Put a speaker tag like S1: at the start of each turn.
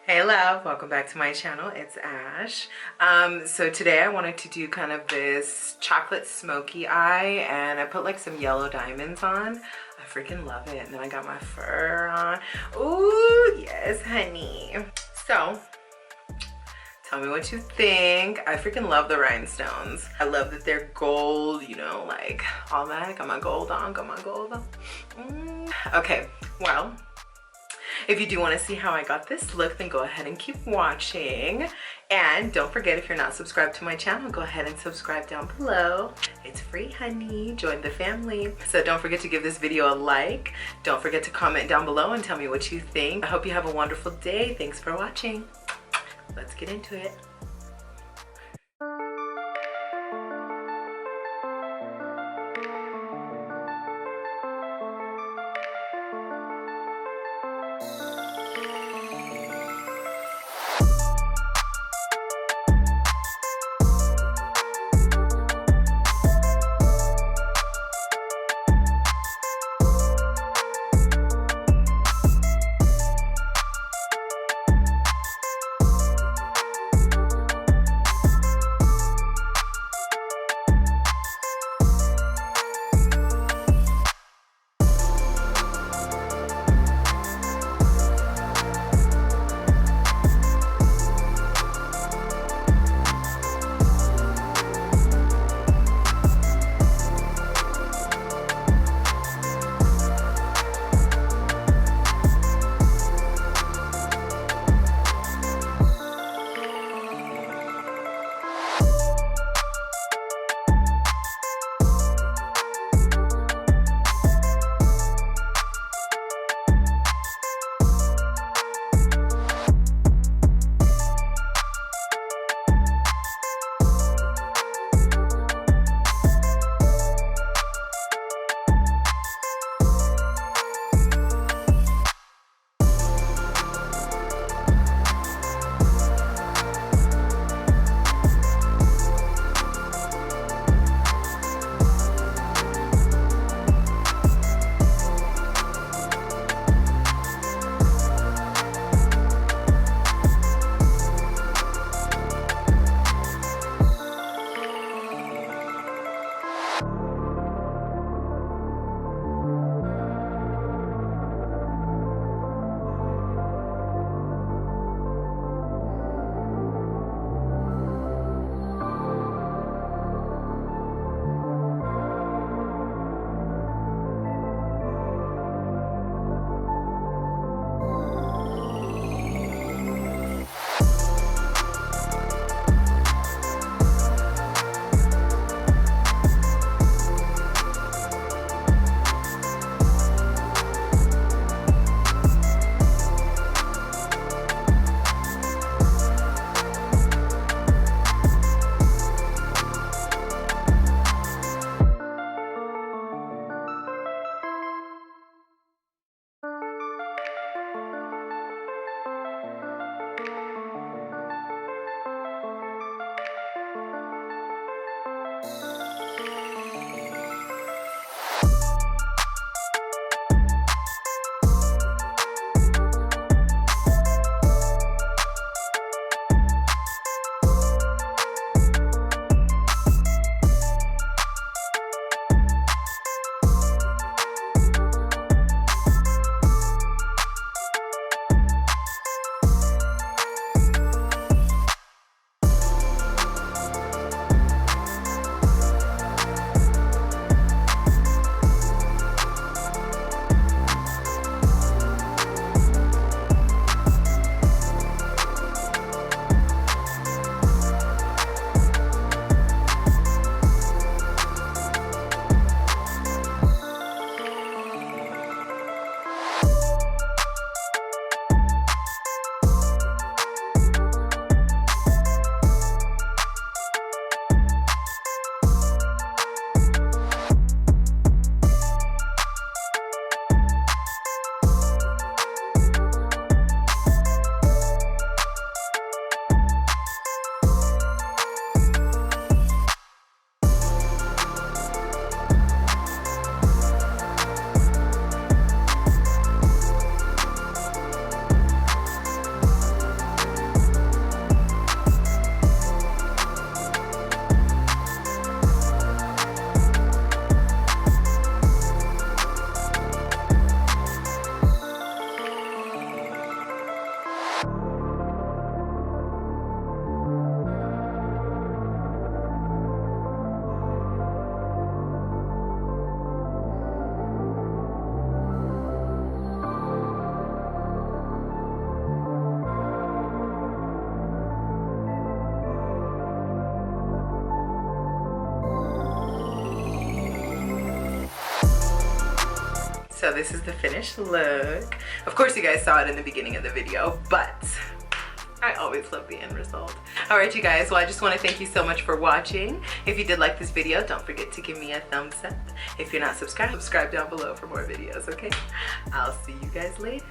S1: Hey love, welcome back to my channel. It's Ash. So today I wanted to do kind of this chocolate smoky eye, and I put like some yellow diamonds on. I freaking love it. And then I got my fur on. Ooh, yes, honey. So tell me what you think. I freaking love the rhinestones. I love that they're gold, you know, like all that. Got my gold on, got my gold on. Okay, well, if you do want to see how I got this look, then go ahead and keep watching. And don't forget, if you're not subscribed to my channel, go ahead and subscribe down below. It's free, honey. Join the family. So don't forget to give this video a like. Don't forget to comment down below and tell me what you think. I hope you have a wonderful day. Thanks for watching. Let's get into it. So this is the finished look. Of course you guys saw it in the beginning of the video, but I always love the end result. All right, you guys, well, I just want to thank you so much for watching. If you did like this video, don't forget to give me a thumbs up. If you're not subscribed, subscribe down below for more videos, okay? I'll see you guys later.